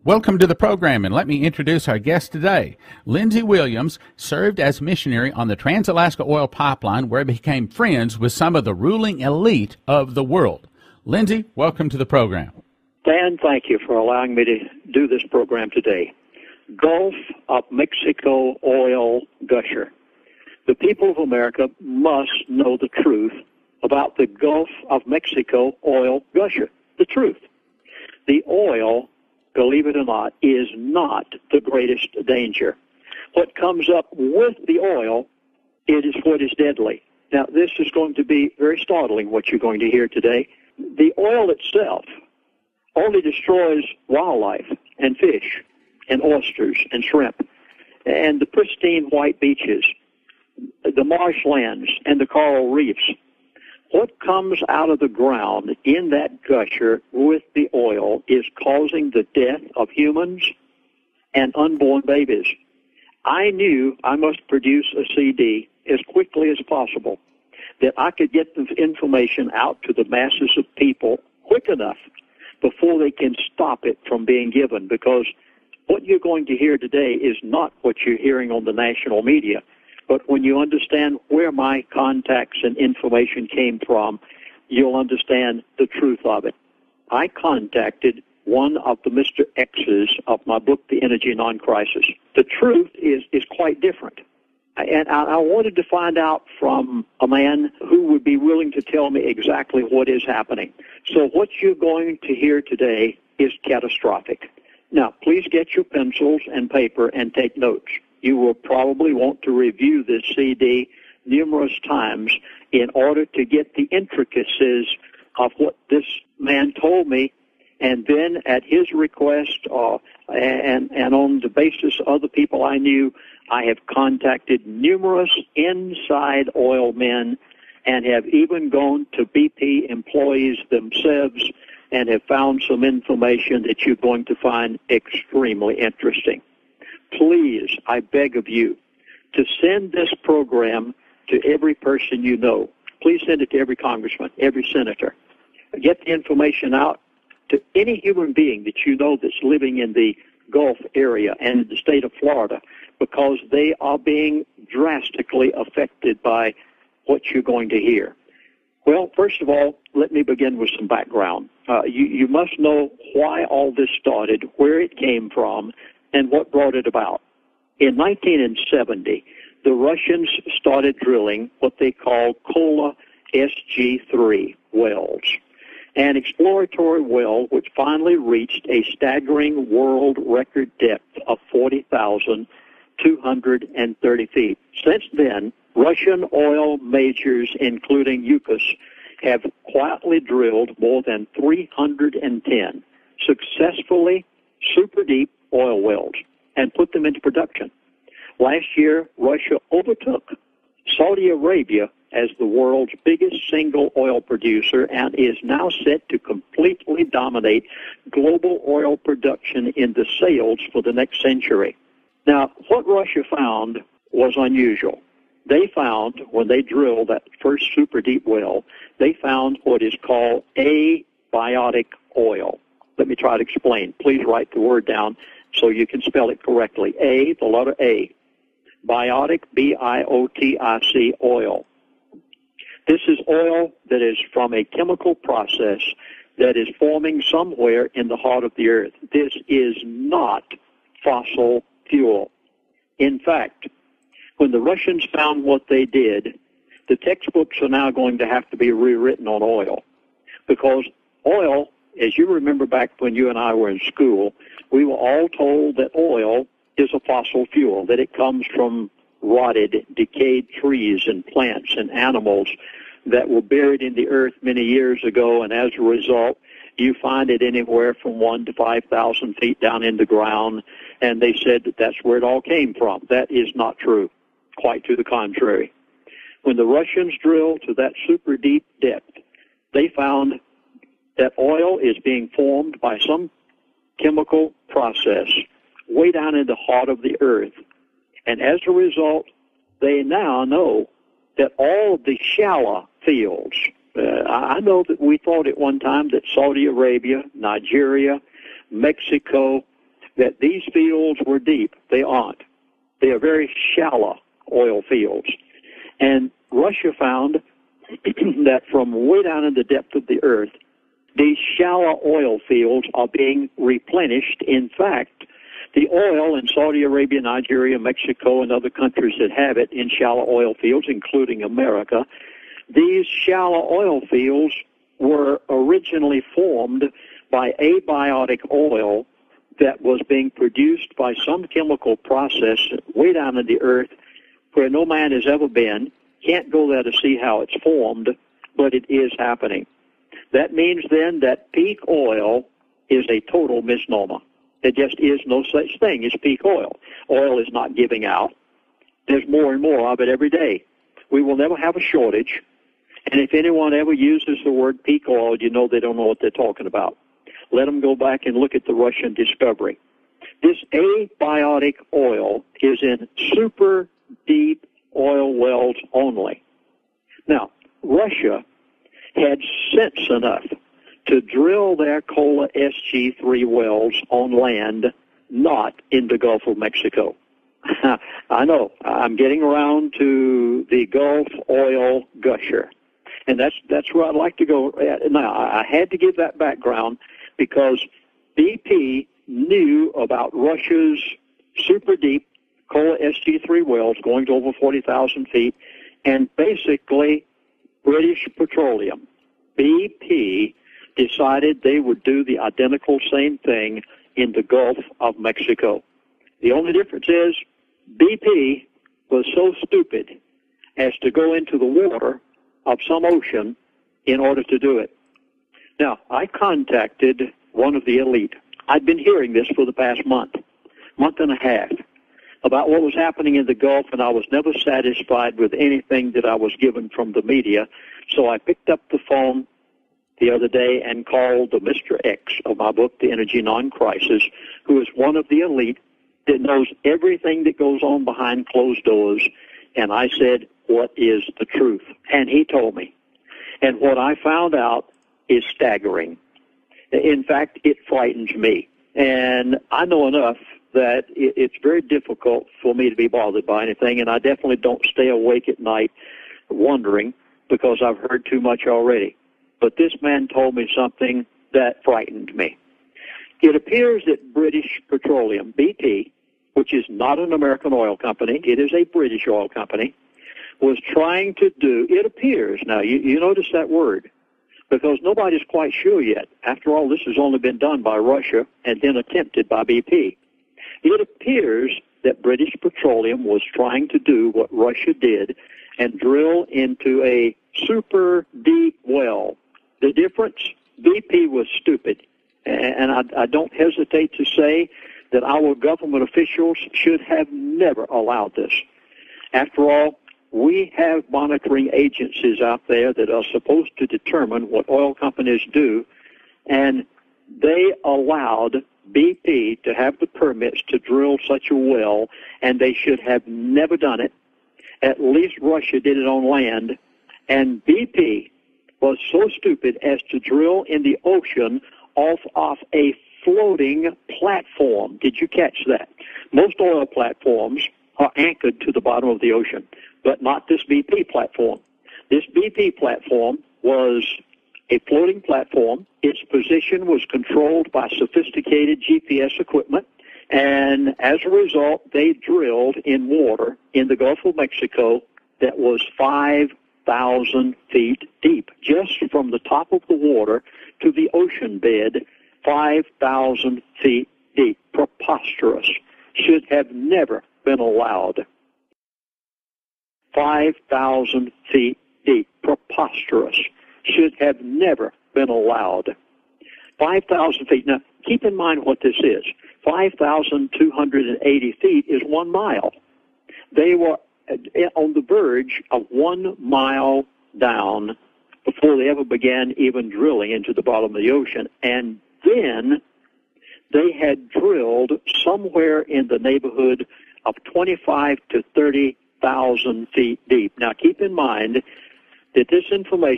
Welcome to the program, and let me introduce our guest today. Lindsey Wiliams served as missionary on the Trans-Alaska Oil Pipeline, where he became friends with some of the ruling elite of the world. Lindsey, welcome to the program. Dan, thank you for allowing me to do this program today. Gulf of Mexico oil gusher. The people of America must know the truth about the Gulf of Mexico oil gusher. The truth. The oil, believe it or not, is not the greatest danger. What comes up with the oil, it is what is deadly. Now, this is going to be very startling, what you're going to hear today. The oil itself only destroys wildlife and fish and oysters and shrimp and the pristine white beaches, the marshlands and the coral reefs. What comes out of the ground in that gusher with the oil is causing the death of humans and unborn babies. I knew I must produce a CD as quickly as possible, that I could get the information out to the masses of people quick enough before they can stop it from being given, because what you're going to hear today is not what you're hearing on the national media. But when you understand where my contacts and information came from, you'll understand the truth of it. I contacted one of the Mr. X's of my book, The Energy Non-Crisis. The truth is quite different. And I wanted to find out from a man who would be willing to tell me exactly what is happening. So what you're going to hear today is catastrophic. Now, please get your pencils and paper and take notes. You will probably want to review this CD numerous times in order to get the intricacies of what this man told me. And then at his request and on the basis of the people I knew, I have contacted numerous inside oil men and have even gone to BP employees themselves and have found some information that you're going to find extremely interesting. Please, I beg of you, to send this program to every person you know. Please send it to every congressman, every senator. Get the information out to any human being that you know that's living in the Gulf area and in the state of Florida, because they are being drastically affected by what you're going to hear. Well, first of all, let me begin with some background. You must know why all this started, where it came from, and what brought it about. In 1970, the Russians started drilling what they call Kola SG3 wells, an exploratory well which finally reached a staggering world record depth of 40,230 feet. Since then, Russian oil majors, including Yukos, have quietly drilled more than 310 successfully super deep oil wells and put them into production. Last year, Russia overtook Saudi Arabia as the world's biggest single oil producer and is now set to completely dominate global oil production in the sales for the next century. Now, what Russia found was unusual. They found, when they drilled that first super deep well, they found what is called abiotic oil. Let me try to explain. Please write the word down so you can spell it correctly. A, the letter A. Biotic, B-I-O-T-I-C, oil. This is oil that is from a chemical process that is forming somewhere in the heart of the earth. This is not fossil fuel. In fact, when the Russians found what they did, the textbooks are now going to have to be rewritten on oil, because oil, as you remember back when you and I were in school, we were all told that oil is a fossil fuel, that it comes from rotted, decayed trees and plants and animals that were buried in the earth many years ago, and as a result, you find it anywhere from 1,000 to 5,000 feet down in the ground, and they said that that's where it all came from. That is not true. Quite to the contrary. When the Russians drilled to that super deep depth, they found that oil is being formed by some chemical process way down in the heart of the earth. And as a result, they now know that all of the shallow fields, I know that we thought at one time that Saudi Arabia, Nigeria, Mexico, that these fields were deep. They aren't. They are very shallow oil fields. And Russia found that from way down in the depth of the earth, these shallow oil fields are being replenished. In fact, the oil in Saudi Arabia, Nigeria, Mexico, and other countries that have it in shallow oil fields, including America, these shallow oil fields were originally formed by abiotic oil that was being produced by some chemical process way down in the earth where no man has ever been. Can't go there to see how it's formed, but it is happening. That means then that peak oil is a total misnomer. There just is no such thing as peak oil. Oil is not giving out. There's more and more of it every day. We will never have a shortage. And if anyone ever uses the word peak oil, you know they don't know what they're talking about. Let them go back and look at the Russian discovery. This abiotic oil is in super deep oil wells only. Now, Russia had sense enough to drill their Cola SG3 wells on land, not in the Gulf of Mexico. I know, I'm getting around to the Gulf oil gusher. And that's where I'd like to go. Now, I had to give that background because BP knew about Russia's super deep Cola SG3 wells going to over 40,000 feet, and basically British Petroleum, BP, decided they would do the identical same thing in the Gulf of Mexico. The only difference is BP was so stupid as to go into the water of some ocean in order to do it. Now, I contacted one of the elite. I'd been hearing this for the past month and a half, about what was happening in the Gulf, and I was never satisfied with anything that I was given from the media. So I picked up the phone the other day and called the Mr. X of my book, The Energy Non-Crisis, who is one of the elite that knows everything that goes on behind closed doors. And I said, what is the truth? And he told me. And what I found out is staggering. In fact, it frightens me. And I know enough that it's very difficult for me to be bothered by anything, and I definitely don't stay awake at night wondering because I've heard too much already. But this man told me something that frightened me. It appears that British Petroleum, BP, which is not an American oil company, it is a British oil company, was trying to do, it appears, now you notice that word, because nobody's quite sure yet. After all, this has only been done by Russia and then attempted by BP. It appears that British Petroleum was trying to do what Russia did and drill into a super deep well. The difference, BP was stupid. And I don't hesitate to say that our government officials should have never allowed this. After all, we have monitoring agencies out there that are supposed to determine what oil companies do, and they allowed BP to have the permits to drill such a well, and they should have never done it. At least Russia did it on land, and BP was so stupid as to drill in the ocean off of a floating platform. Did you catch that? Most oil platforms are anchored to the bottom of the ocean, but not this BP platform. This BP platform was a floating platform. Its position was controlled by sophisticated GPS equipment, and as a result, they drilled in water in the Gulf of Mexico that was 5,000 feet deep, just from the top of the water to the ocean bed, 5,000 feet deep. Preposterous. Should have never been allowed. 5,000 feet deep. Preposterous. Should have never been allowed. 5,000 feet. Now, keep in mind what this is. 5,280 feet is 1 mile. They were on the verge of 1 mile down before they ever began even drilling into the bottom of the ocean. And then they had drilled somewhere in the neighborhood of 25 to 30,000 feet deep. Now, keep in mind that this information